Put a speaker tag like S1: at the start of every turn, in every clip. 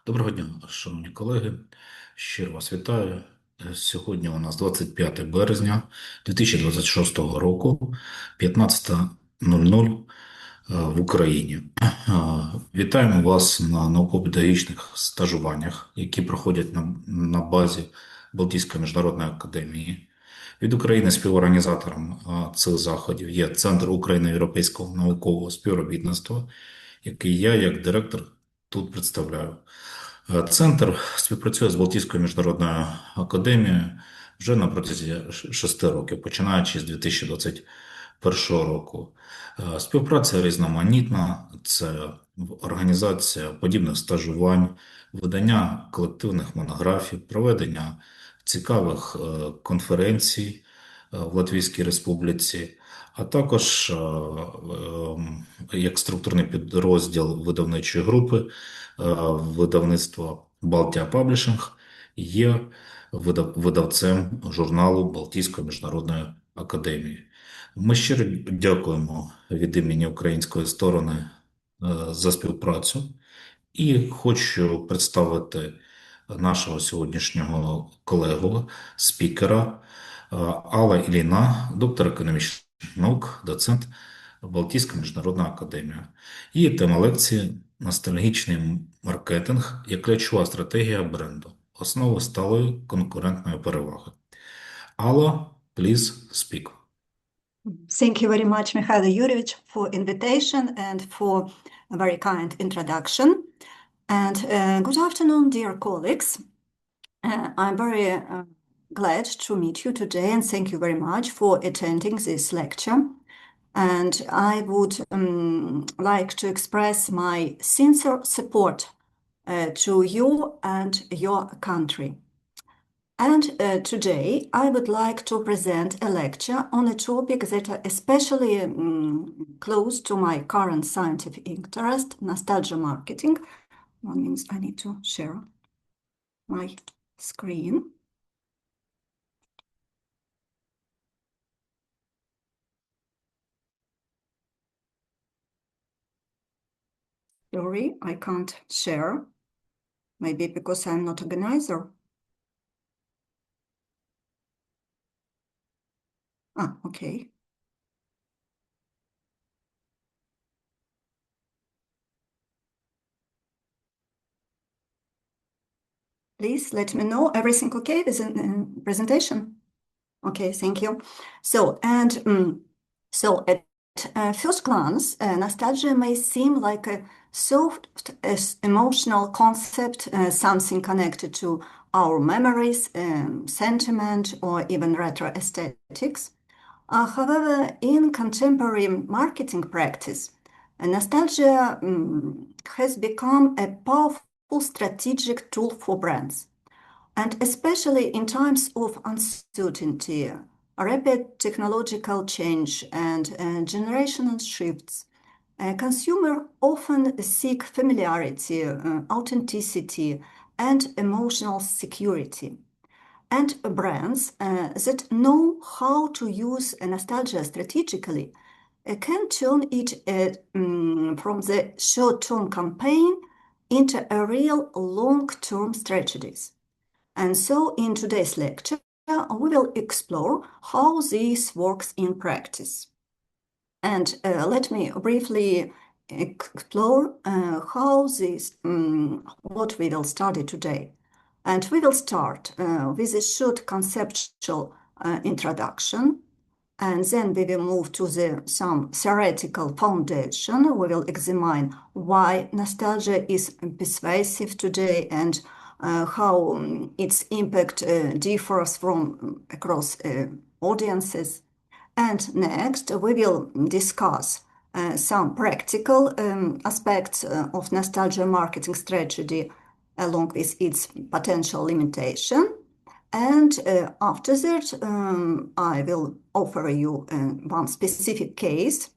S1: Доброго дня, шановні колеги. Щиро вас вітаю. Сьогодні у нас 25 березня 2026 року, 15:00 в Україні. Вітаємо вас на науково-педагогічних стажуваннях, які проходять на базі Балтійської міжнародної академії. Від України співорганізатором цих заходів є Центр українсько-європейського наукового співробітництва, який я, як директор, тут представляю. Центр співпрацює з Балтійською міжнародною академією вже на протязі 6 років, починаючи з 2021 року. Співпраця різноманітна, це організація подібних стажувань, видання колективних монографій, проведення цікавих конференцій в Латвійській Республіці, а також як структурний підрозділ видавничої групи видавництва Балтія Паблішинг є видавцем журналу Балтійської міжнародної академії. Ми щиро дякуємо від імені української сторони за співпрацю і хочу представити нашого сьогоднішнього колегу, спікера Алла Ільїна, доктор економічних наук, доцент Балтійська міжнародна академія. Її тема лекції «Ностальгічний маркетинг як ключова стратегія бренду. Основи сталої конкурентної переваги». Алла, please speak.
S2: Thank you very much, Mikhail Yurievich, for invitation and for a very kind introduction. And good afternoon, dear colleagues. I'm very glad to meet you today, and thank you very much for attending this lecture. And I would like to express my sincere support to you and your country. And today I would like to present a lecture on a topic that are especially close to my current scientific interest, nostalgia marketing. One means I need to share my screen. Sorry, I can't share. Maybe because I'm not organizer. Okay. Please let me know everything okay with the presentation. Okay, thank you. So at first glance, nostalgia may seem like a soft, emotional concept, something connected to our memories, sentiment, or even retro aesthetics. However, in contemporary marketing practice, nostalgia has become a powerful strategic tool for brands. And especially in times of uncertainty, rapid technological change, and generational shifts, consumers often seek familiarity, authenticity, and emotional security. And brands that know how to use nostalgia strategically can turn it from the short-term campaign into a real long-term strategies. And so in today's lecture, we will explore how this works in practice. And let me briefly explore what we will study today. And we will start with a short conceptual introduction, and then we will move to some theoretical foundation. We will examine why nostalgia is pervasive today and how its impact differs from across audiences. And next, we will discuss some practical aspects of nostalgia marketing strategy along with its potential limitation. And after that, I will offer you one specific case.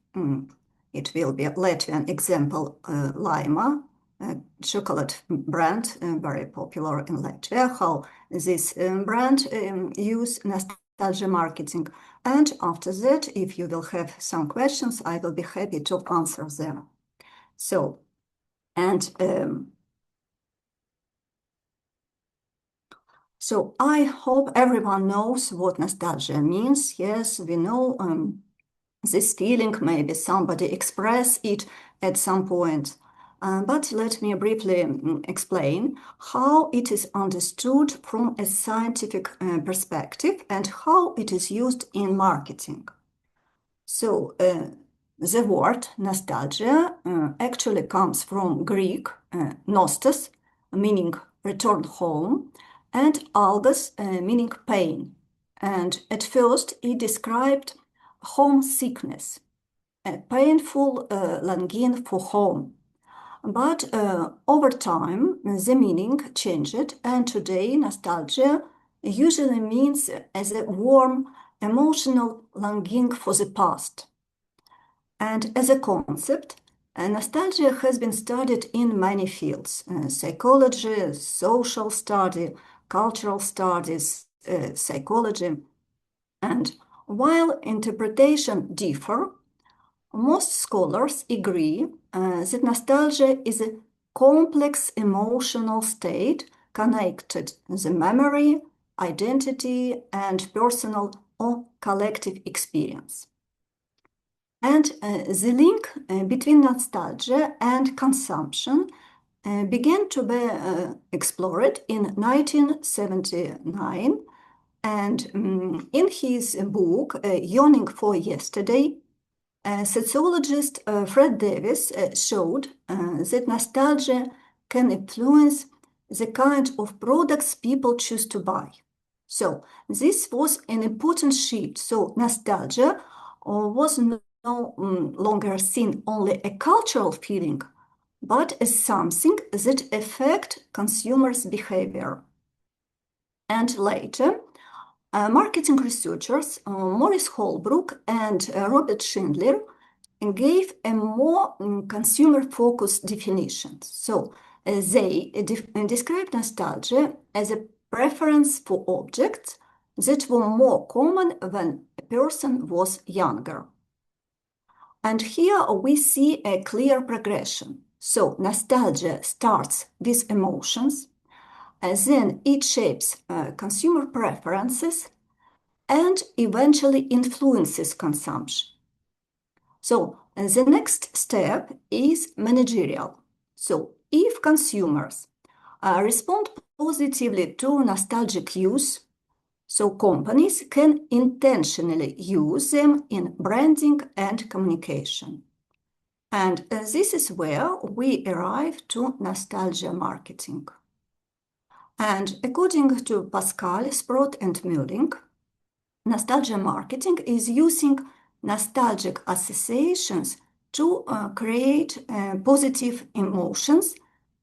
S2: It will be a Latvian example, Laima, chocolate brand, very popular in Latvia, how this brand use nostalgia marketing. And after that, if you will have some questions, I will be happy to answer them. So, and So I hope everyone knows what nostalgia means. Yes, we know this feeling, maybe somebody express it at some point. But let me briefly explain how it is understood from a scientific perspective and how it is used in marketing. So the word nostalgia actually comes from Greek nostos, meaning return home, and algos, meaning pain. And at first it described homesickness, a painful longing for home. But over time, the meaning changed, and today nostalgia usually means as a warm, emotional longing for the past. And as a concept, nostalgia has been studied in many fields: psychology, social study, cultural studies, psychology. And while interpretations differ, most scholars agree that nostalgia is a complex emotional state connected to memory, identity, and personal or collective experience. And the link between nostalgia and consumption began to be explored in 1979, and in his book, Yearning for Yesterday, sociologist Fred Davis showed that nostalgia can influence the kind of products people choose to buy. So this was an important shift. So nostalgia was no longer seen only a cultural feeling, but as something that affects consumers' behavior. And later, marketing researchers Maurice Holbrook and Robert Schindler gave a more consumer-focused definition. So they described nostalgia as a preference for objects that were more common when a person was younger. And here we see a clear progression. So nostalgia starts with emotions, then it shapes consumer preferences and eventually influences consumption. So the next step is managerial. So if consumers respond positively to nostalgic use, so companies can intentionally use them in branding and communication. And this is where we arrive to nostalgia marketing. And according to Pascal, Sprott, and Mueling, nostalgia marketing is using nostalgic associations to create positive emotions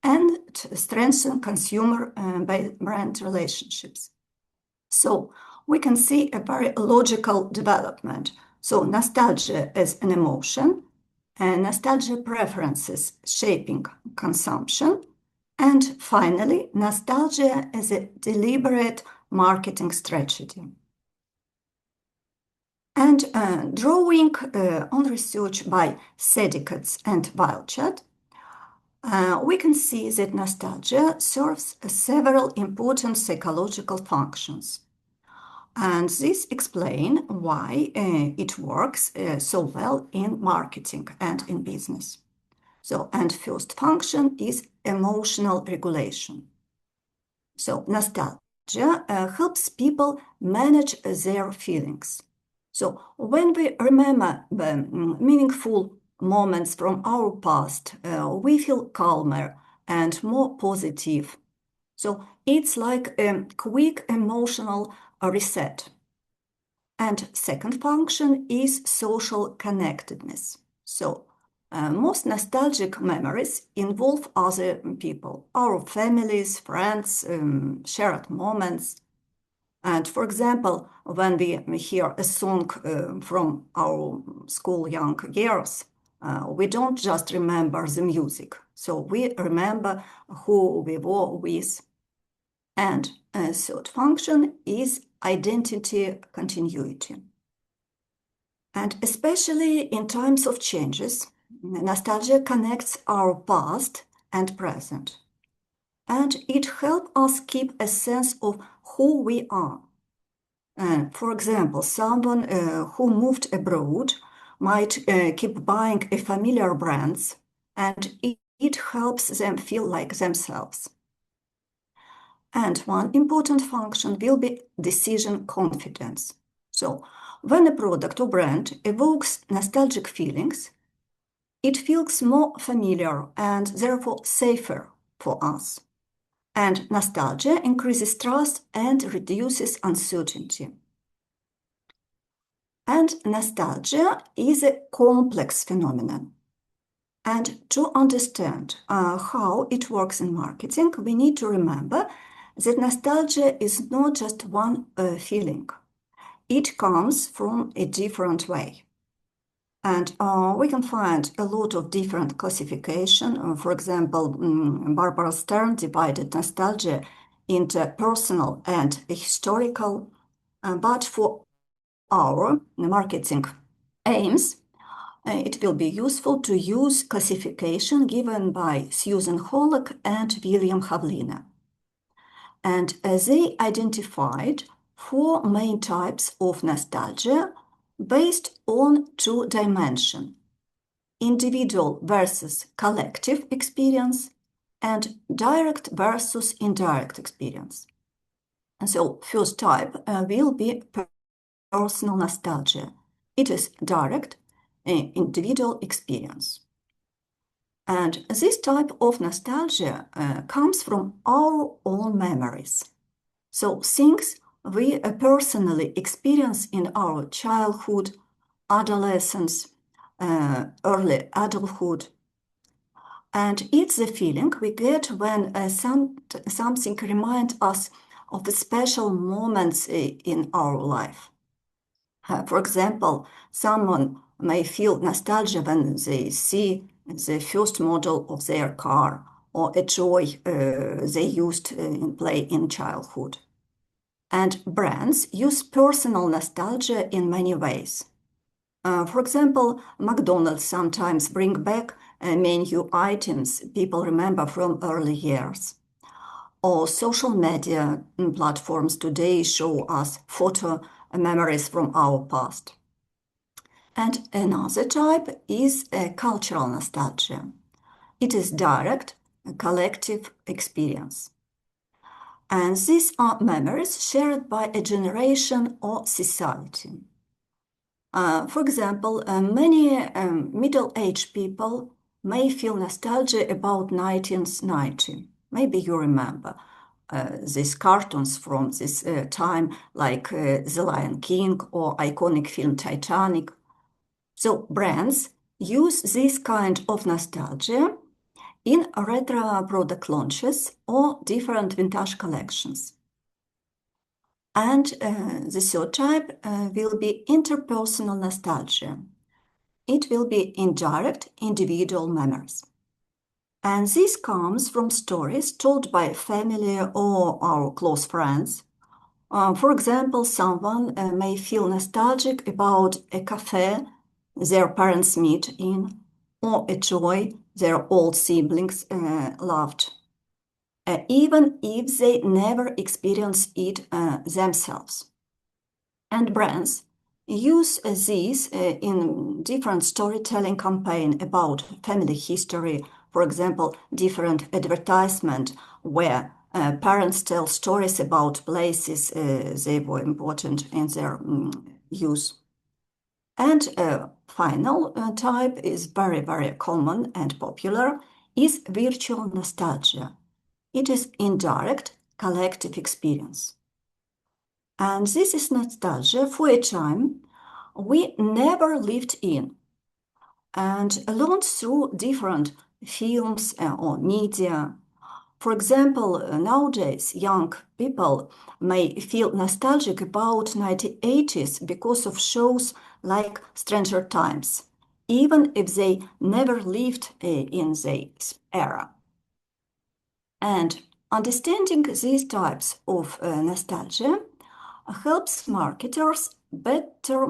S2: and strengthen consumer brand relationships. So we can see a very logical development. So nostalgia as an emotion, and nostalgia preferences shaping consumption, and finally, nostalgia as a deliberate marketing strategy. And drawing on research by Sedikats and Vilchat, we can see that nostalgia serves several important psychological functions. And this explains why it works so well in marketing and in business. So, and first function is emotional regulation. So nostalgia helps people manage their feelings. So when we remember the meaningful moments from our past, we feel calmer and more positive. So it's like a quick emotional reset. And second function is social connectedness. So most nostalgic memories involve other people, our families, friends, shared moments. And for example, when we hear a song from our school young years, we don't just remember the music. So we remember who we were with. And a third function is identity continuity. And especially in times of changes, nostalgia connects our past and present. And it helps us keep a sense of who we are. For example, someone who moved abroad might keep buying a familiar brands, and it helps them feel like themselves. And one important function will be decision confidence. So when a product or brand evokes nostalgic feelings, it feels more familiar and therefore safer for us. And nostalgia increases trust and reduces uncertainty. And nostalgia is a complex phenomenon. And to understand how it works in marketing, we need to remember that nostalgia is not just one feeling. It comes from a different way. And we can find a lot of different classification. For example, Barbara Stern divided nostalgia into personal and historical. But for our marketing aims, it will be useful to use classification given by Susan Hollock and William Havlina. And they identified 4 main types of nostalgia based on 2 dimensions: individual versus collective experience and direct versus indirect experience. And so first type will be personal nostalgia. It is direct individual experience. And this type of nostalgia comes from our own memories. So things we personally experience in our childhood, adolescence, early adulthood. And it's the feeling we get when something reminds us of the special moments in our life. For example, someone may feel nostalgia when they see the first model of their car or a toy they used in play in childhood. And brands use personal nostalgia in many ways. For example, McDonald's sometimes bring back menu items people remember from early years. Or social media platforms today show us photo memories from our past. And another type is a cultural nostalgia. It is direct, collective experience. And these are memories shared by a generation or society. For example, many middle-aged people may feel nostalgia about 1990. Maybe you remember these cartoons from this time, like The Lion King or iconic film Titanic. So brands use this kind of nostalgia in retro product launches or different vintage collections. And the third type will be interpersonal nostalgia. It will be indirect individual memories. And this comes from stories told by family or our close friends. For example, someone may feel nostalgic about a cafe their parents meet in, or a toy their old siblings loved, even if they never experienced it themselves. And brands use these in different storytelling campaigns about family history. For example, different advertisement where parents tell stories about places they were important in their use. And final type is very, very common and popular, is virtual nostalgia. It is indirect collective experience. And this is nostalgia for a time we never lived in, and learned through different films or media. For example, nowadays, young people may feel nostalgic about 1980s because of shows like Stranger Times, even if they never lived in this era. And understanding these types of nostalgia helps marketers better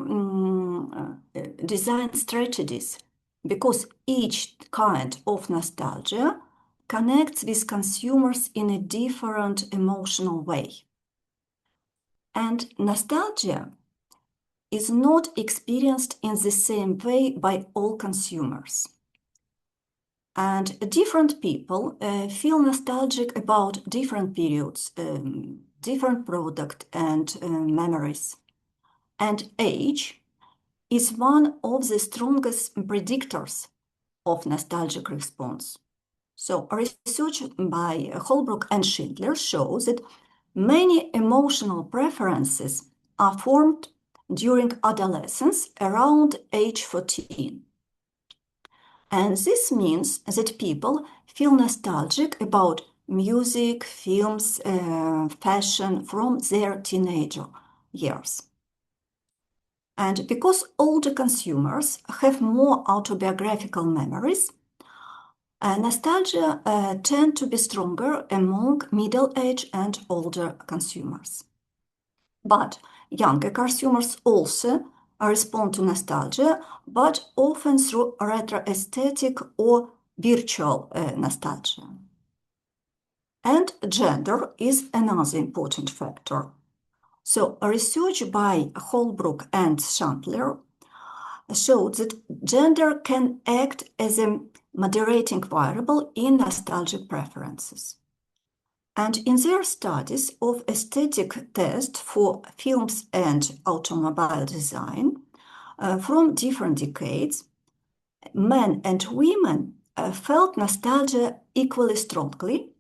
S2: design strategies, because each kind of nostalgia connects with consumers in a different emotional way. And nostalgia is not experienced in the same way by all consumers. And different people feel nostalgic about different periods, different product and memories. And age is one of the strongest predictors of nostalgic response. So research by Holbrook and Schindler shows that many emotional preferences are formed during adolescence around age 14. And this means that people feel nostalgic about music, films, fashion from their teenager years. And because older consumers have more autobiographical memories, nostalgia tend to be stronger among middle-aged and older consumers. But younger consumers also respond to nostalgia, but often through retro-aesthetic or virtual nostalgia. And gender is another important factor. So research by Holbrook and Schindler showed that gender can act as a moderating variable in nostalgic preferences. And in their studies of aesthetic tests for films and automobile design from different decades, men and women felt nostalgia equally strongly,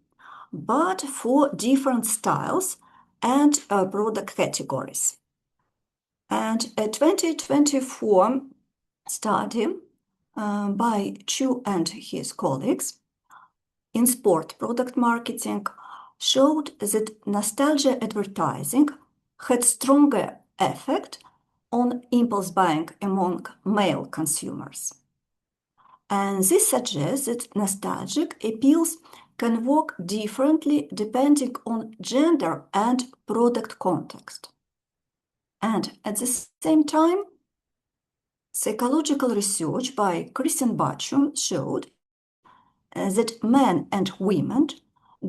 S2: but for different styles and product categories. And a 2024 study by Chu and his colleagues in sport product marketing showed that nostalgia advertising had stronger effect on impulse buying among male consumers. And this suggests that nostalgic appeals can work differently depending on gender and product context. And at the same time, psychological research by Christian Bachum showed that men and women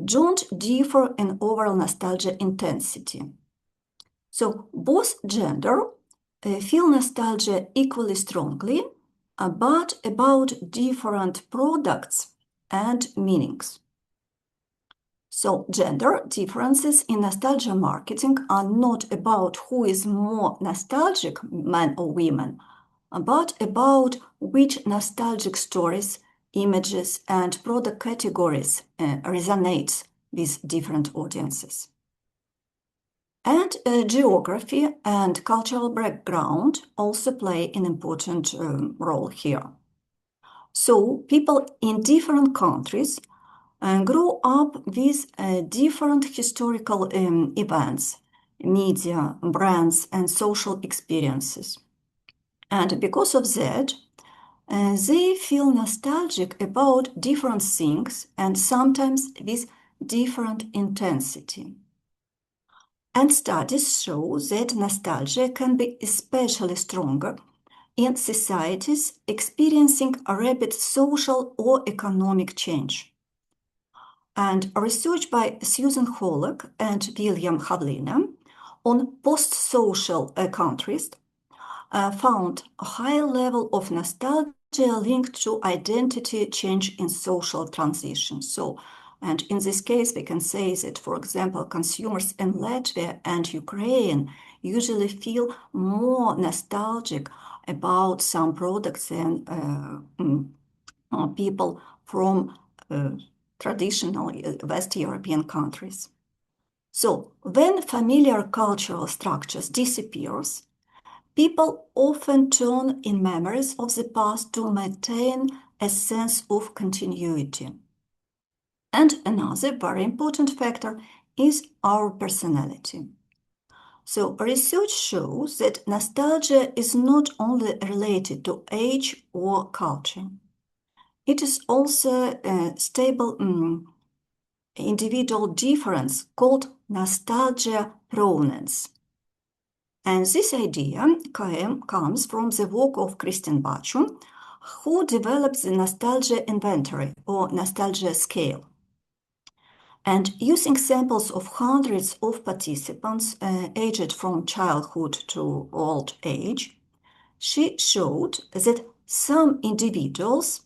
S2: don't differ in overall nostalgia intensity. So both gender feel nostalgia equally strongly, but about different products and meanings. So gender differences in nostalgia marketing are not about who is more nostalgic, men or women, but about which nostalgic stories, images, and product categories resonate with different audiences. And geography and cultural background also play an important role here. So people in different countries grow up with different historical events, media, brands, and social experiences. And because of that, they feel nostalgic about different things and sometimes with different intensity. And studies show that nostalgia can be especially stronger in societies experiencing a rapid social or economic change. And research by Susan Hollock and William Havlina on post-social countries found a high level of nostalgia linked to identity change in social transition. So, and in this case, we can say that, for example, consumers in Latvia and Ukraine usually feel more nostalgic about some products than people from traditional West European countries. So when familiar cultural structures disappears, people often turn in memories of the past to maintain a sense of continuity. And another very important factor is our personality. So research shows that nostalgia is not only related to age or culture. It is also a stable individual difference called nostalgia provenance. And this idea comes from the work of Christian Bachum, who developed the nostalgia inventory or nostalgia scale. And using samples of hundreds of participants aged from childhood to old age, she showed that some individuals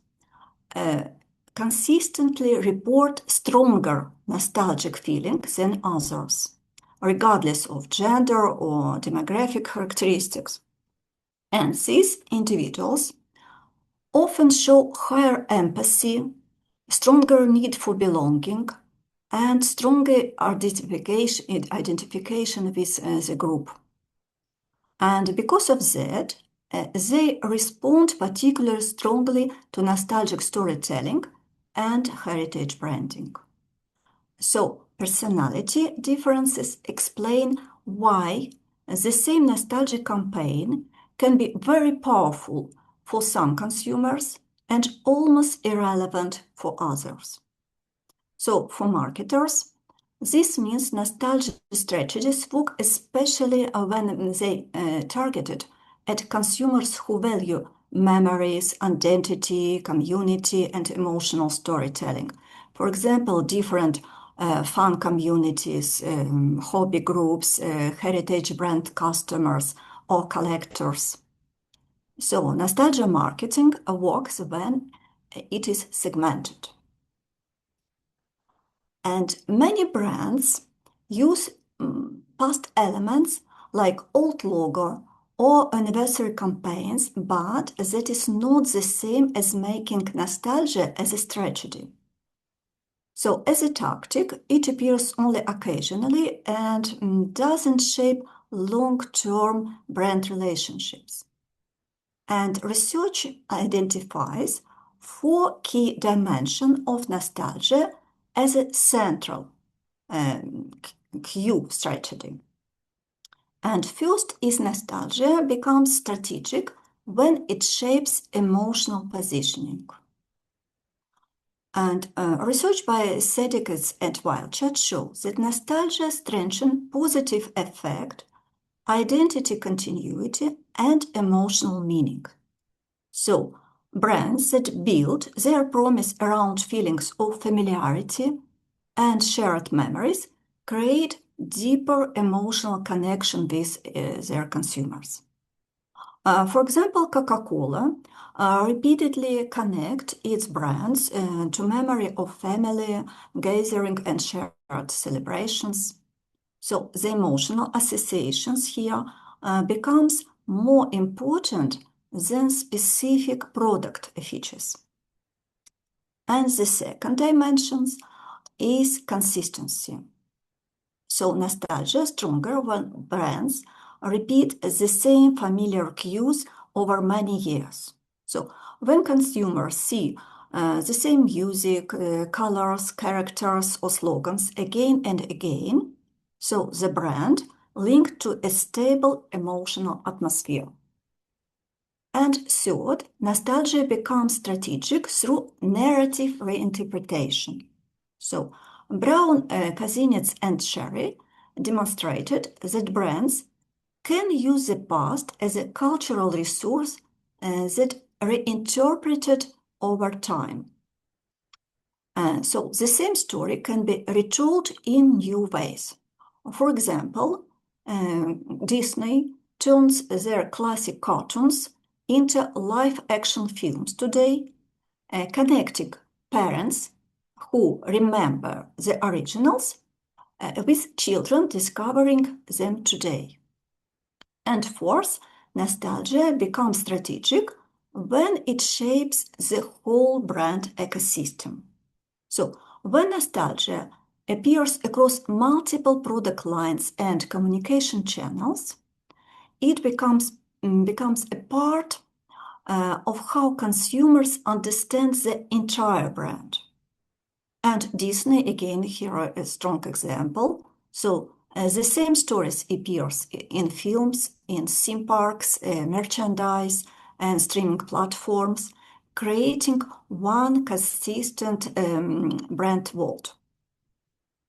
S2: consistently report stronger nostalgic feelings than others, regardless of gender or demographic characteristics. And these individuals often show higher empathy, stronger need for belonging, and stronger identification with the group. And because of that, they respond particularly strongly to nostalgic storytelling and heritage branding. So, personality differences explain why the same nostalgic campaign can be very powerful for some consumers and almost irrelevant for others. So, for marketers, this means nostalgia strategies work especially when they targeted at consumers who value memories, identity, community, and emotional storytelling. For example, different fan communities, hobby groups, heritage brand customers, or collectors. So, nostalgia marketing works when it is segmented. And many brands use past elements like old logo or anniversary campaigns, but that is not the same as making nostalgia as a strategy. So as a tactic, it appears only occasionally and doesn't shape long-term brand relationships. And research identifies 4 key dimensions of nostalgia as a central cue strategy. And first is nostalgia becomes strategic when it shapes emotional positioning. And research by Sedekes and Wildchat shows that nostalgia strengthens positive affect, identity continuity, and emotional meaning. So, brands that build their promise around feelings of familiarity and shared memories create deeper emotional connection with their consumers. For example, Coca-Cola repeatedly connect its brands to memory of family, gathering, and shared celebrations. So the emotional associations here becomes more important than specific product features. And the second dimension is consistency. So nostalgia is stronger when brands repeat the same familiar cues over many years. So when consumers see the same music, colors, characters, or slogans again and again, so the brand linked to a stable emotional atmosphere. And third, nostalgia becomes strategic through narrative reinterpretation. So Brown, Kazinets, and Sherry demonstrated that brands can use the past as a cultural resource that reinterpreted over time. So the same story can be retold in new ways. For example, Disney turns their classic cartoons into live-action films today, connecting parents who remember the originals with children discovering them today. And fourth, nostalgia becomes strategic when it shapes the whole brand ecosystem. So when nostalgia appears across multiple product lines and communication channels, it becomes a part of how consumers understand the entire brand. And Disney, again, here a strong example. So the same stories appears in films, in theme parks, merchandise, and streaming platforms, creating one consistent brand world.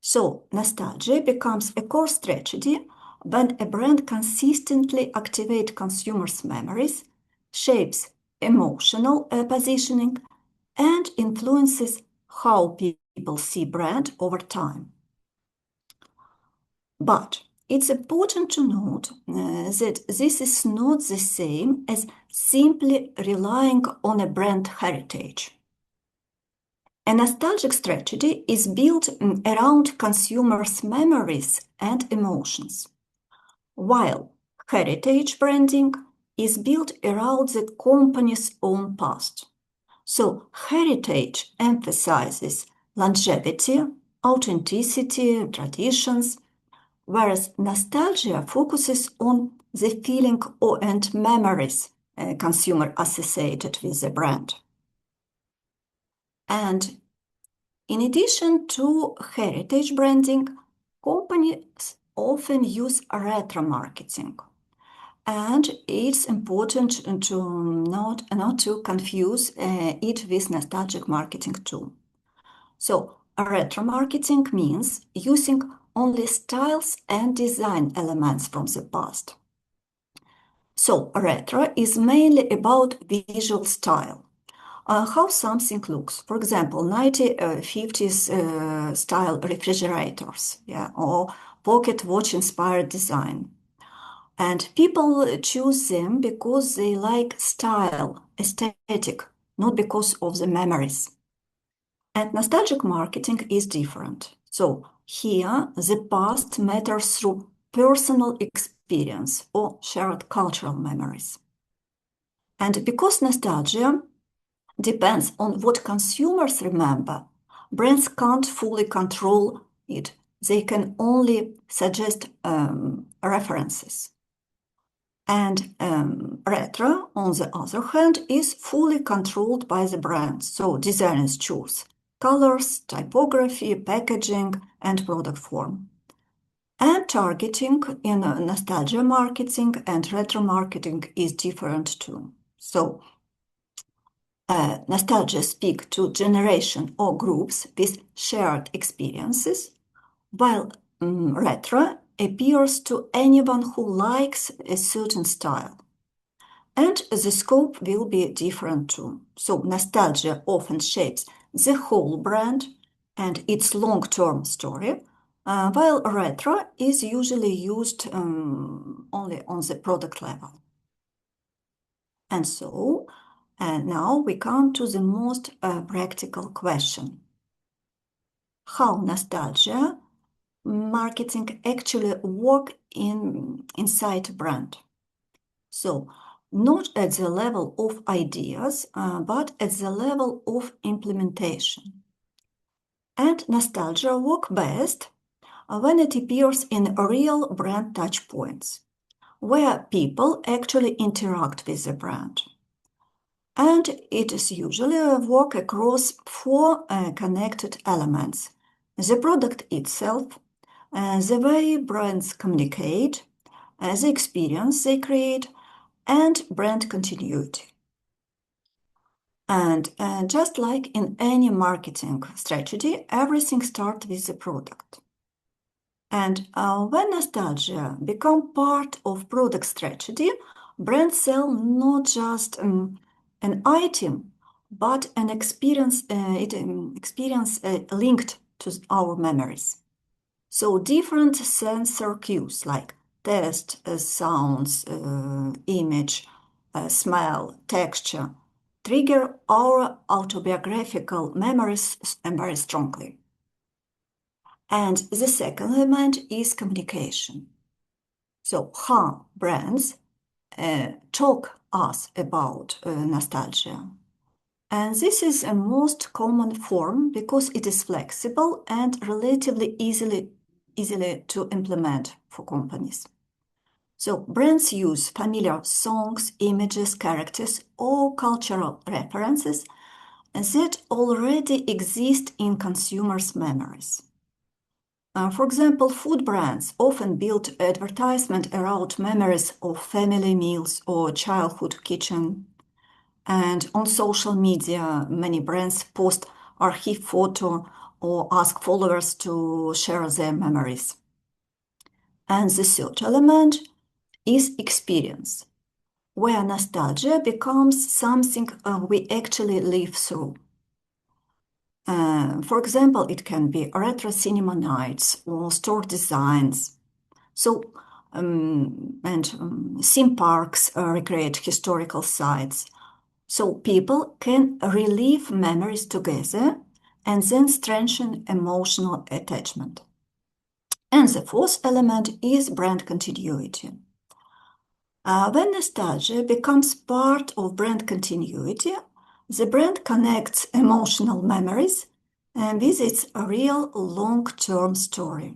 S2: So nostalgia becomes a core strategy when a brand consistently activates consumers' memories, shapes emotional positioning, and influences how people see brand over time. But it's important to note that this is not the same as simply relying on a brand heritage. A nostalgic strategy is built around consumers' memories and emotions, while heritage branding is built around the company's own past. So heritage emphasizes longevity, authenticity, traditions, whereas nostalgia focuses on the feeling and memories consumer associated with the brand. And in addition to heritage branding, companies often use retro marketing. And it's important to not to confuse it with nostalgic marketing too. So retro marketing means using only styles and design elements from the past. So retro is mainly about visual style. How something looks. For example, 1950s style refrigerators, or pocket watch inspired design. And people choose them because they like style, aesthetic, not because of the memories. And nostalgic marketing is different. So here, the past matters through personal experience or shared cultural memories. And because nostalgia depends on what consumers remember, brands can't fully control it. They can only suggest references. And retro, on the other hand, is fully controlled by the brand. So designers choose colors, typography, packaging, and product form. And targeting in nostalgia marketing and retro marketing is different too. So nostalgia speaks to generation or groups with shared experiences, while retro appeals to anyone who likes a certain style. And the scope will be different too. So nostalgia often shapes the whole brand and its long-term story, while retro is usually used only on the product level. And so now we come to the most practical question. How nostalgia marketing actually work inside a brand? So not at the level of ideas, but at the level of implementation. And nostalgia work best when it appears in real brand touch points, where people actually interact with the brand. And it is usually work across 4 connected elements: the product itself, the way brands communicate, the experience they create, and brand continuity. And just like in any marketing strategy, everything starts with the product. And when nostalgia becomes part of product strategy, brands sell not just an item, but an experience, linked to our memories. So different sensor cues like taste, sounds, image, smell, texture trigger our autobiographical memories very strongly. And the second element is communication. So how brands talk us about nostalgia. And this is a most common form because it is flexible and relatively easily to implement for companies. So brands use familiar songs, images, characters, or cultural references that already exist in consumers' memories. For example, food brands often build advertisement around memories of family meals or childhood kitchen. And on social media, many brands post archive photo or ask followers to share their memories. And the third element is experience, where nostalgia becomes something we actually live through. For example, it can be retro cinema nights or store designs. So, theme parks recreate historical sites. So people can relive memories together and then strengthen emotional attachment. And the fourth element is brand continuity. When nostalgia becomes part of brand continuity, the brand connects emotional memories with its real long-term story.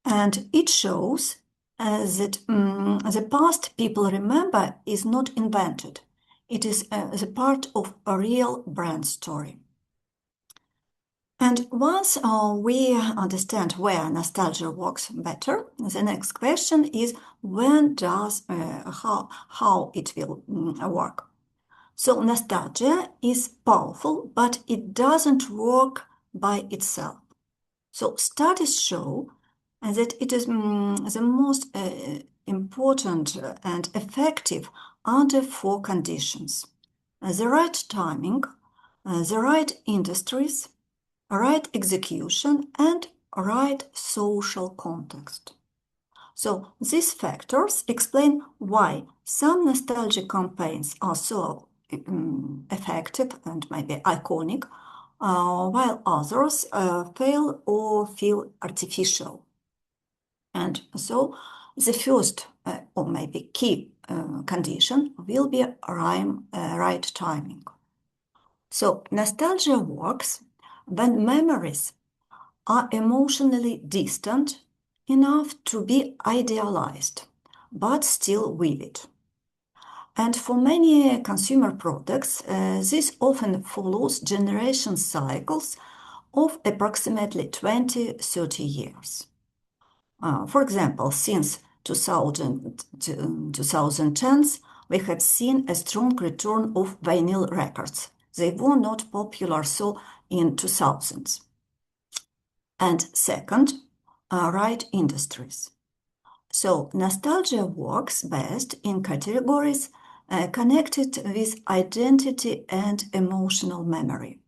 S2: And it shows that the past people remember is not invented. It is the part of a real brand story. And once we understand where nostalgia works better, the next question is when does how it will work. So nostalgia is powerful, but it doesn't work by itself. So studies show that it is the most important and effective under 4 conditions: the right timing, the right industries, right execution, and right social context. So these factors explain why some nostalgic campaigns are so effective and maybe iconic, while others fail or feel artificial. And so the first or maybe key condition will be right timing. So nostalgia works when memories are emotionally distant enough to be idealized, but still vivid. And for many consumer products, this often follows generation cycles of approximately 20-30 years. For example, since 2010s, we have seen a strong return of vinyl records. They were not popular so in 2000s. And second, right industries. So nostalgia works best in categories connected with identity and emotional memory.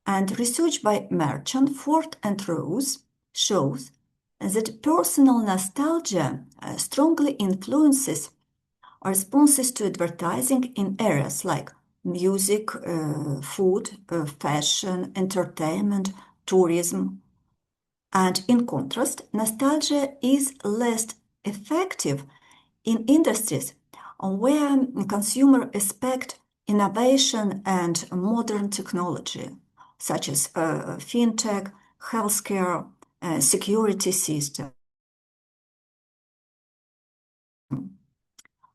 S2: And research by Merchant, Ford, and Rose shows that personal nostalgia strongly influences responses to advertising in areas like music, food, fashion, entertainment, tourism. And in contrast, nostalgia is less effective in industries where consumers expect innovation and modern technology, such as fintech, healthcare, security system.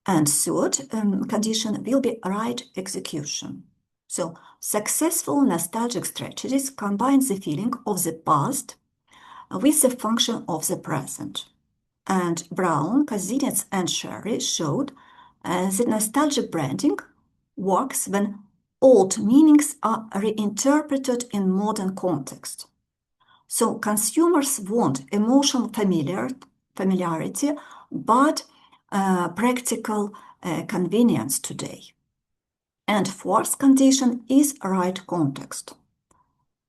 S2: And third condition will be right execution. So successful nostalgic strategies combine the feeling of the past with the function of the present. And Brown, Kazinets, and Sherry showed that nostalgic branding works when old meanings are reinterpreted in modern context. So consumers want emotional familiarity, but practical convenience today. And fourth condition is right context.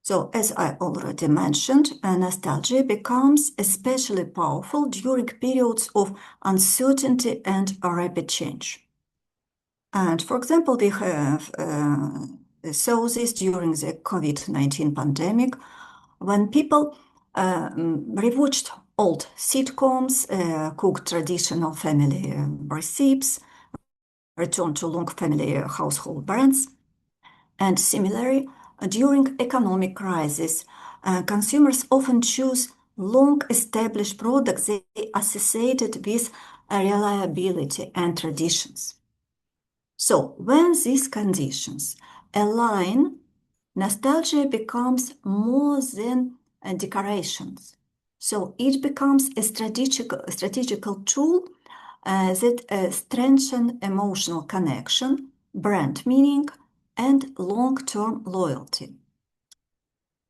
S2: So, as I already mentioned, nostalgia becomes especially powerful during periods of uncertainty and rapid change. And for example, we have saw this during the COVID-19 pandemic, when people rewatched old sitcoms, cooked traditional family recipes, returned to long family household brands. And similarly, during economic crisis, consumers often choose long-established products they associated with reliability and traditions. So when these conditions align, nostalgia becomes more than decorations. So it becomes a strategical tool that strengthens emotional connection, brand meaning, and long-term loyalty.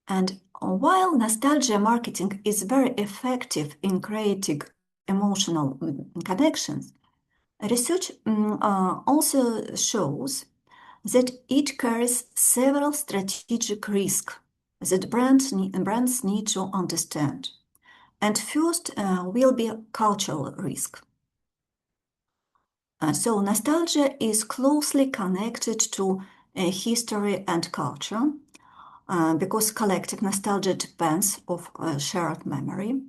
S2: And while nostalgia marketing is very effective in creating emotional connections, research also shows that it carries several strategic risks that brands need to understand. And first will be cultural risk. So nostalgia is closely connected to history and culture because collective nostalgia depends on shared memory.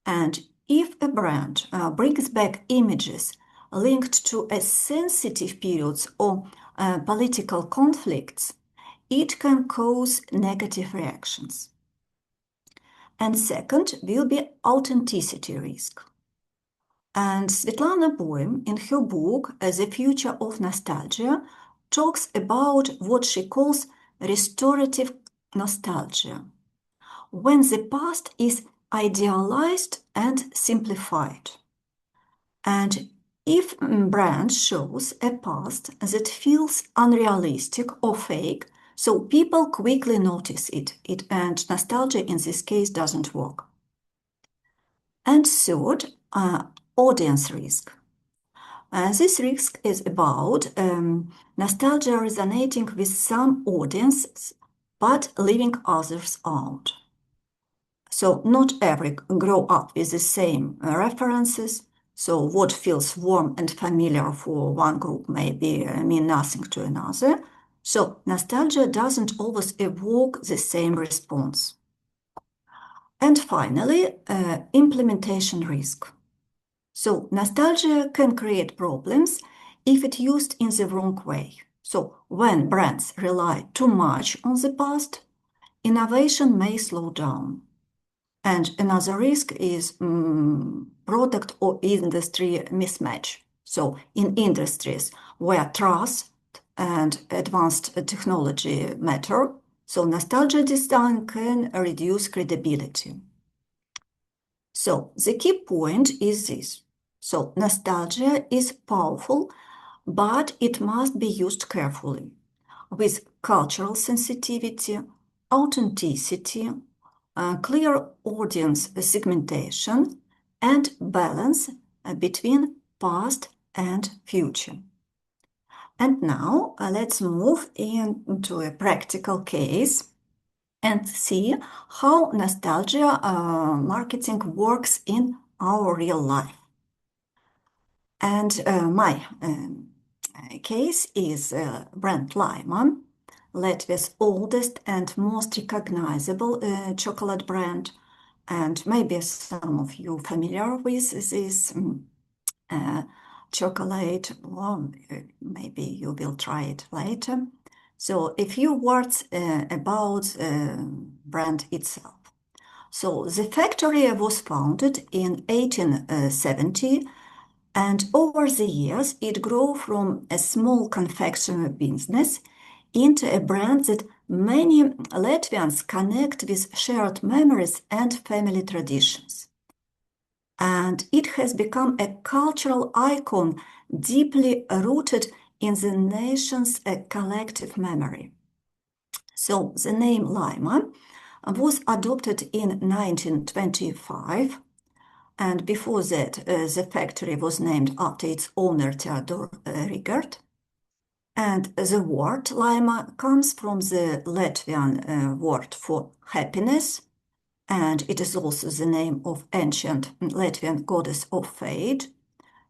S2: And if a brand brings back images linked to a sensitive periods or political conflicts, it can cause negative reactions. And second will be authenticity risk. And Svetlana Boym, in her book The Future of Nostalgia, talks about what she calls restorative nostalgia, when the past is idealized and simplified. And if brand shows a past that feels unrealistic or fake, so people quickly notice it, and nostalgia in this case doesn't work. And third, audience risk. This risk is about nostalgia resonating with some audiences, but leaving others out. So not every grow up with the same references. So what feels warm and familiar for one group may mean nothing to another. So nostalgia doesn't always evoke the same response. And finally, implementation risk. So nostalgia can create problems if it's used in the wrong way. So when brands rely too much on the past, innovation may slow down. And another risk is product or industry mismatch. So in industries where trust and advanced technology matter, so nostalgia design can reduce credibility. So the key point is this. So nostalgia is powerful, but it must be used carefully, with cultural sensitivity, authenticity, clear audience segmentation, and balance between past and future. And now let's move into a practical case and see how nostalgia marketing works in our real life. And my case is brand Laima, Latvia's oldest and most recognizable chocolate brand. And maybe some of you familiar with this chocolate, or maybe you will try it later. So a few words about brand itself. So the factory was founded in 1870, and over the years it grew from a small confectionery business into a brand that many Latvians connect with shared memories and family traditions. And it has become a cultural icon deeply rooted in the nation's collective memory. So the name Laima was adopted in 1925, and before that the factory was named after its owner Theodor Rigert. And the word Laima comes from the Latvian word for happiness, and it is also the name of ancient Latvian goddess of fate,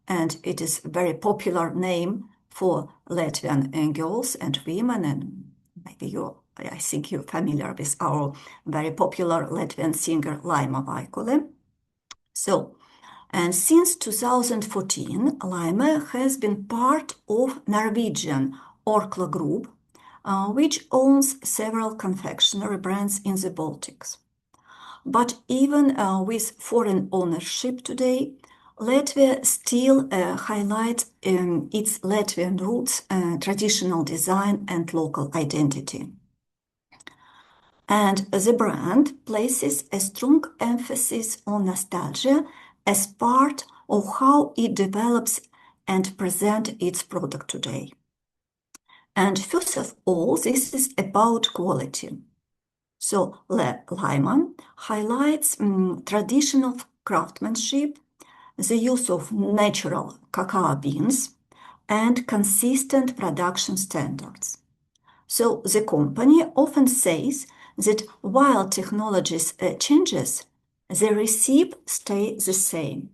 S2: and it is a very popular name for Latvian girls and women, and maybe I think you're familiar with our very popular Latvian singer Laima Vaikule. So, and since 2014, Laima has been part of Norwegian Orkla Group, which owns several confectionery brands in the Baltics. But even with foreign ownership today, Latvia still highlights its Latvian roots, traditional design, and local identity. And the brand places a strong emphasis on nostalgia as part of how it develops and presents its product today. And first of all, this is about quality. So Laima highlights traditional craftsmanship, the use of natural cacao beans, and consistent production standards. So the company often says that while technologies changes, the recipe stays the same.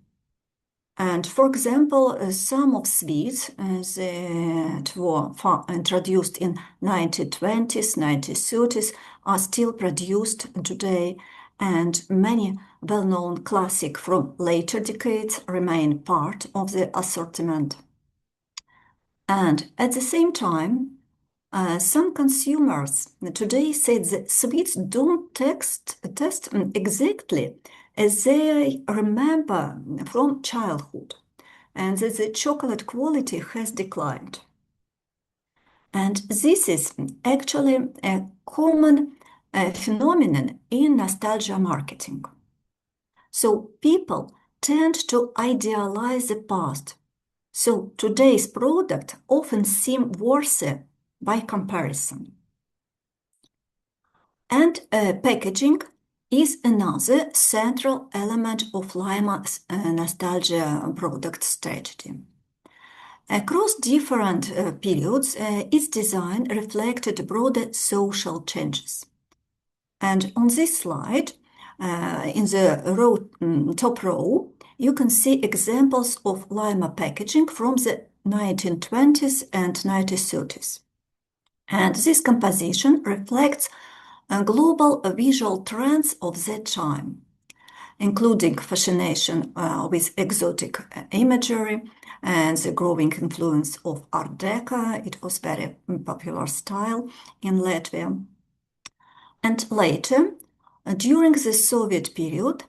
S2: And for example, some of sweets that were introduced in 1920s, 1930s are still produced today, and many well-known classics from later decades remain part of the assortment. And at the same time, some consumers today say that sweets don't taste exactly as they remember from childhood, and that the chocolate quality has declined. And this is actually a common phenomenon in nostalgia marketing. So people tend to idealize the past. So today's product often seem worse by comparison. And packaging is another central element of Lima's nostalgia product strategy. Across different periods, its design reflected broader social changes. And on this slide, in the top row, you can see examples of Lima packaging from the 1920s and 1930s. And this composition reflects global visual trends of that time, including fascination with exotic imagery and the growing influence of Art Deco. It was very popular style in Latvia. And later, during the Soviet period,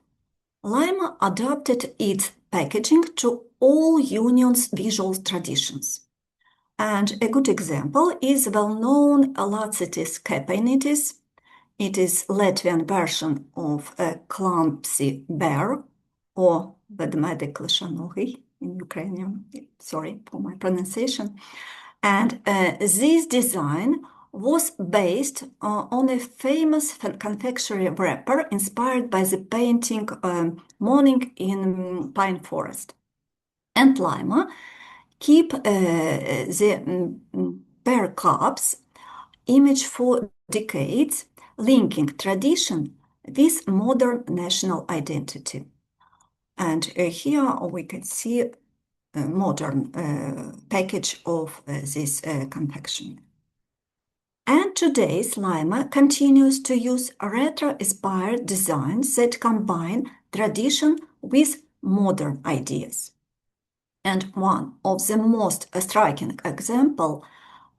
S2: Lima adapted its packaging to all Union's visual traditions. And a good example is well-known Lacitis Kepainitis. It is Latvian version of a clumsy bear, or vedmedi klišanogi in Ukrainian. Sorry for my pronunciation. And this design was based on a famous confectionery wrapper inspired by the painting Morning in Pine Forest. And Lima keep the bear cubs image for decades, linking tradition with modern national identity. And here we can see a modern package of this confection. And today's Lima continues to use retro-inspired designs that combine tradition with modern ideas. And one of the most striking examples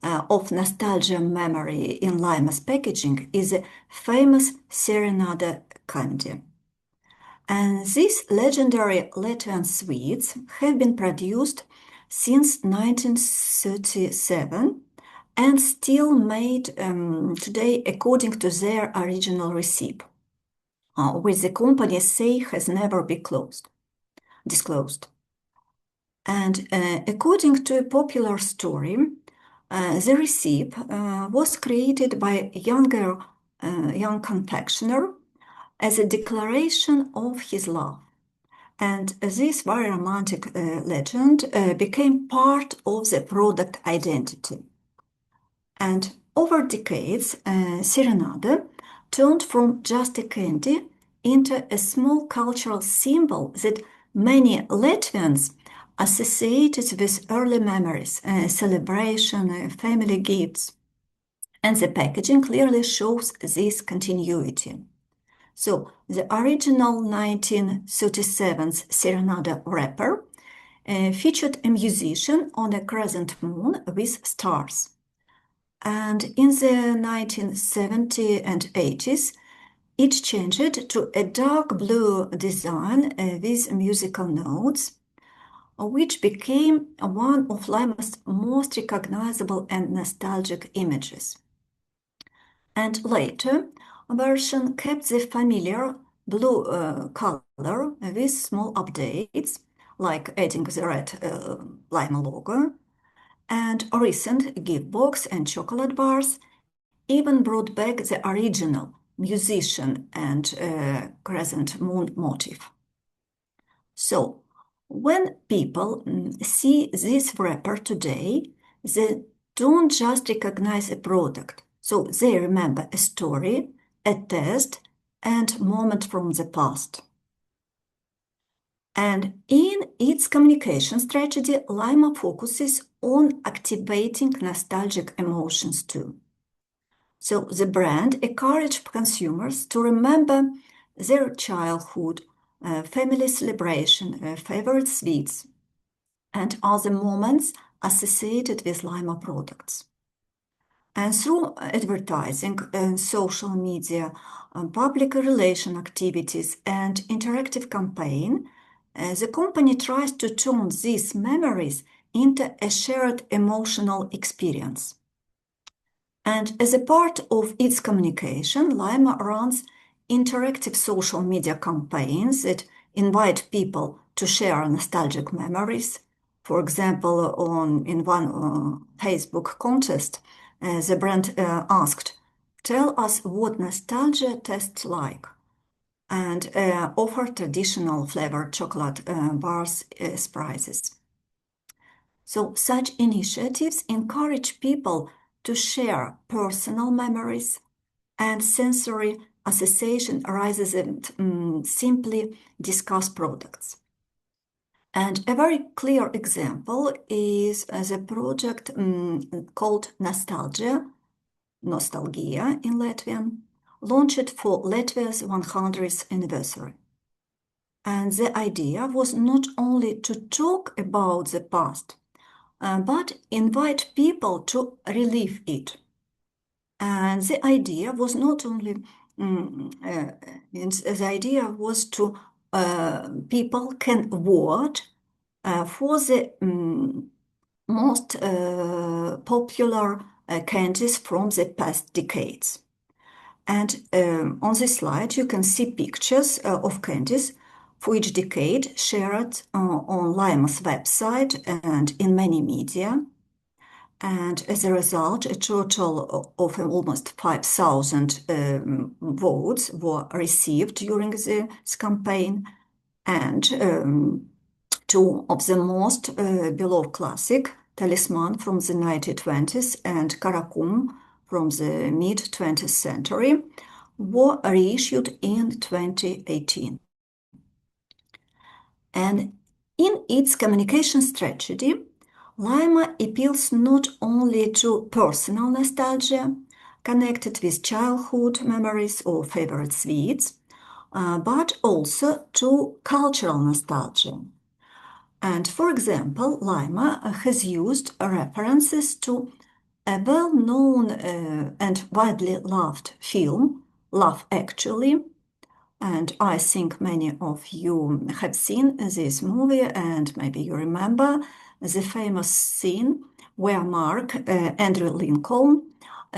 S2: of nostalgia memory in Lima's packaging is the famous Serenade candy. And these legendary Latvian sweets have been produced since 1937 and still made today according to their original recipe, which the company say has never been disclosed. And according to a popular story, the recipe was created by a young confectioner as a declaration of his love. And this very romantic legend became part of the product identity. And over decades, Serenade turned from just a candy into a small cultural symbol that many Latvians associated with early memories, celebration, family gifts. And the packaging clearly shows this continuity. So the original 1937 Serenade wrapper featured a musician on a crescent moon with stars. And in the 1970s and 80s, it changed to a dark blue design with musical notes, which became one of Lima's most recognizable and nostalgic images. And later, a version kept the familiar blue color with small updates, like adding the red Lima logo, and recent gift box and chocolate bars even brought back the original musician and crescent moon motif. So, When people see this wrapper today, they don't just recognize a product, so they remember a story, a test, and moment from the past. And in its communication strategy, Lima focuses on activating nostalgic emotions too. So the brand encourages consumers to remember their childhood, family celebration, favorite sweets, and other moments associated with Lima products. And through advertising, social media, public relation activities, and interactive campaign, the company tries to turn these memories into a shared emotional experience. And as a part of its communication, Lima runs interactive social media campaigns that invite people to share nostalgic memories. For example, in one Facebook contest, the brand asked, "Tell us what nostalgia tastes like," and offer traditional flavored chocolate bars as prizes. So such initiatives encourage people to share personal memories and sensory association rather than simply discuss products. And a very clear example is the project called Ностальгія in Latvian, launched for Latvia's 100th anniversary. And the idea was not only to talk about the past, but invite people to relive it. And the idea was not only, the idea was to people can vote for the most popular candies from the past decades. And on this slide, you can see pictures of candies for each decade shared on Lima's website and in many media. And as a result, a total of almost 5,000 votes were received during this campaign. And two of the most beloved classic, Talisman from the 1920s and Karakum from the mid-20th century, were reissued in 2018. And in its communication strategy, Lima appeals not only to personal nostalgia connected with childhood memories or favorite sweets, but also to cultural nostalgia. And for example, Lima has used references to a well-known and widely loved film, Love Actually, and I think many of you have seen this movie, and maybe you remember the famous scene where Mark, Andrew Lincoln,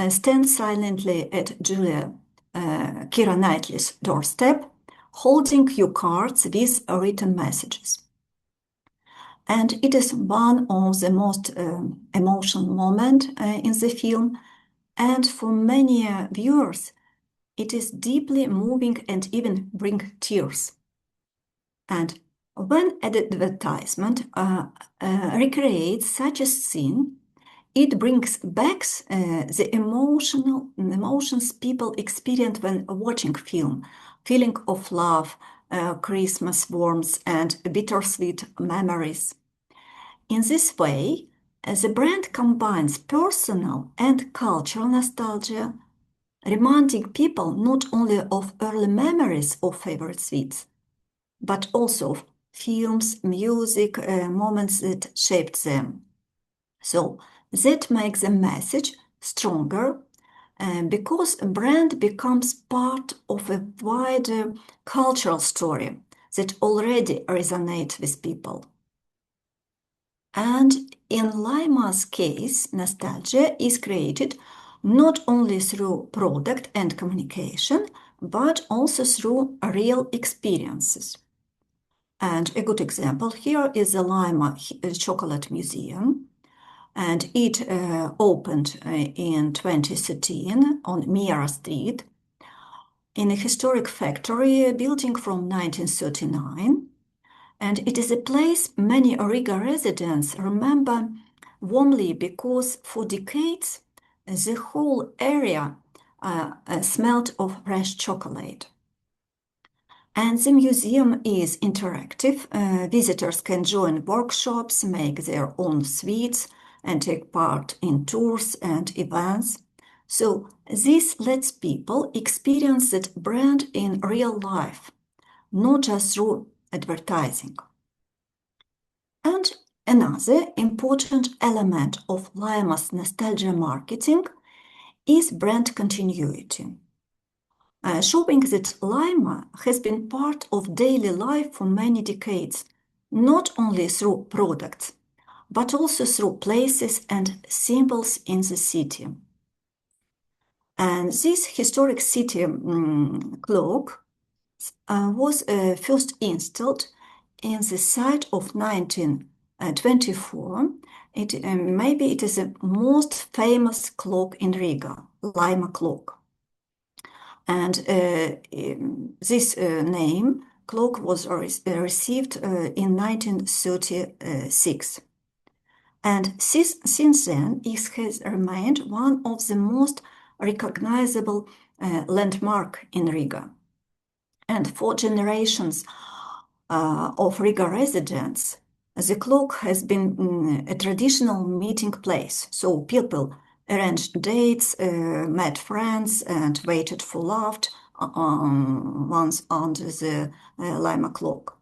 S2: stands silently at Julia Keira Knightley's doorstep, holding cue cards with written messages. And it is one of the most emotional moments in the film, and for many viewers, it is deeply moving and even bring tears. And when an advertisement recreates such a scene, it brings back the emotions people experience when watching film, feeling of love, Christmas warmth, and bittersweet memories. In this way, the brand combines personal and cultural nostalgia, reminding people not only of early memories of favorite sweets, but also of films, music, moments that shaped them. So that makes the message stronger because a brand becomes part of a wider cultural story that already resonates with people. And in Lima's case, nostalgia is created not only through product and communication, but also through real experiences. And a good example here is the Lima Chocolate Museum, and it opened in 2013 on Mira Street in a historic factory building from 1939. And it is a place many Riga residents remember warmly because for decades the whole area smelled of fresh chocolate. And the museum is interactive. Visitors can join workshops, make their own sweets, and take part in tours and events. So this lets people experience that brand in real life, not just through advertising. And another important element of Lima's nostalgia marketing is brand continuity. Showing that Lima has been part of daily life for many decades, not only through products, but also through places and symbols in the city. And this historic city clock was first installed in the site of 1924. Maybe it is the most famous clock in Riga, Lima clock. And this name, clock, was received in 1936. And since then, it has remained one of the most recognizable landmark in Riga. And for generations of Riga residents, the clock has been a traditional meeting place. So people arranged dates, met friends, and waited for love once under the Lima clock.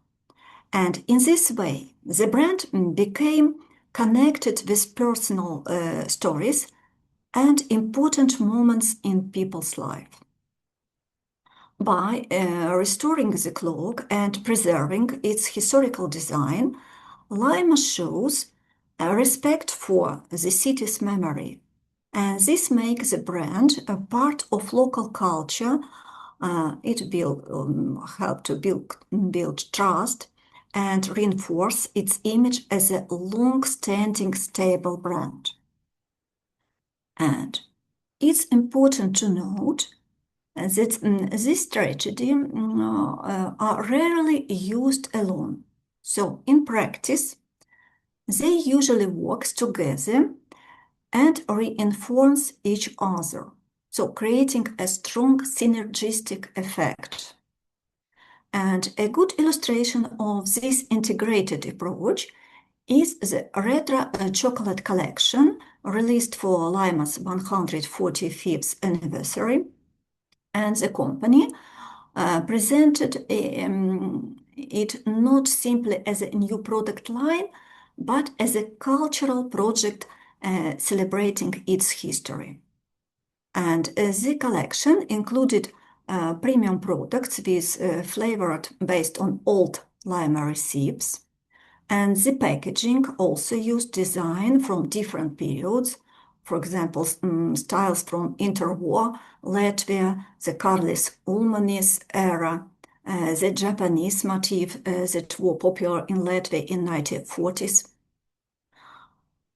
S2: And in this way, the brand became connected with personal stories and important moments in people's life. By restoring the clock and preserving its historical design, Lima shows a respect for the city's memory. And this makes the brand a part of local culture. It will help to build trust and reinforce its image as a long-standing, stable brand. And it's important to note that this strategy are rarely used alone. So in practice, they usually work together and reinforce each other, so creating a strong synergistic effect. And a good illustration of this integrated approach is the retro chocolate collection released for Lima's 145th anniversary. And the company presented it not simply as a new product line, but as a cultural project celebrating its history. And the collection included premium products with flavored based on old Lima recipes. And the packaging also used design from different periods. For example, styles from interwar Latvia, the Karlis Ulmanis era, the Japanese motif that were popular in Latvia in 1940s.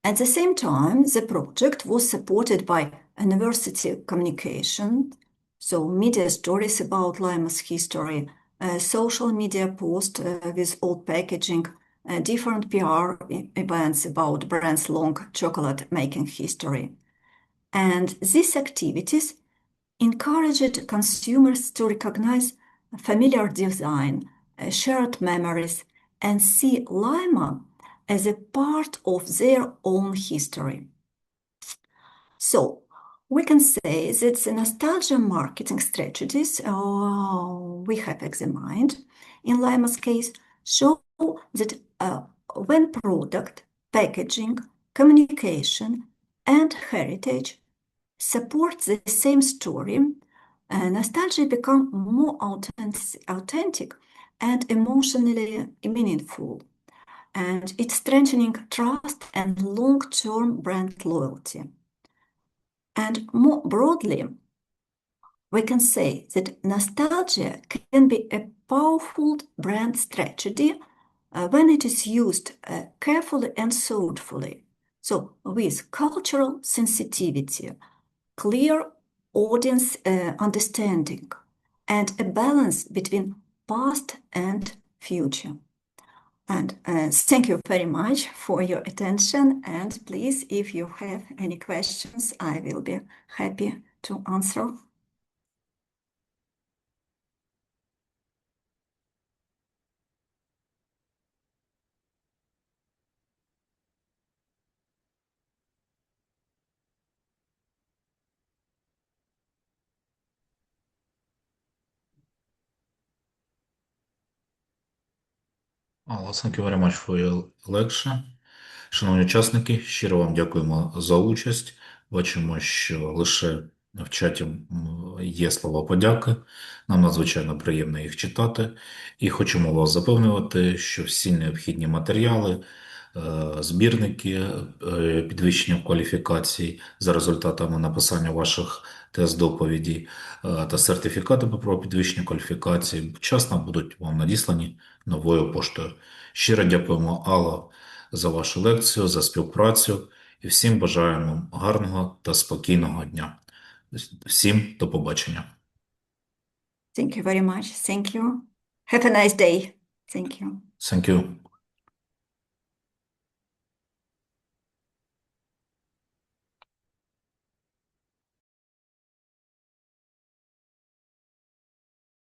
S2: At the same time, the project was supported by university communication, so media stories about Lima's history, social media posts with old packaging, different PR events about brand's long chocolate making history. And these activities encouraged consumers to recognize familiar design, shared memories, and see Lima as a part of their own history. So we can say that the nostalgia marketing strategies we have examined in Lima's case show that when product, packaging, communication, and heritage support the same story, nostalgia becomes more authentic and emotionally meaningful. And it's strengthening trust and long-term brand loyalty. And more broadly, we can say that nostalgia can be a powerful brand strategy when it is used carefully and thoughtfully, so with cultural sensitivity, clear audience understanding, and a balance between past and future. And thank you very much for your attention. And please, if you have any questions, I will be happy to answer.
S1: Алла, thank you very much for your lecture. Шановні учасники, щиро вам дякуємо за участь. Бачимо, що лише в чаті є слова подяки. Нам надзвичайно приємно їх читати. І хочемо вас запевнювати, що всі необхідні матеріали, збірники підвищення кваліфікацій за результатами написання ваших тест-доповідей та сертифікати про підвищення кваліфікацій вчасно будуть вам надіслані новою поштою. Щиро дякуємо, Алла, за вашу лекцію, за співпрацю і всім бажаємо гарного та спокійного дня. Всім до побачення.
S2: Thank you very much. Thank you. Have a nice day. Thank you.
S1: Thank you.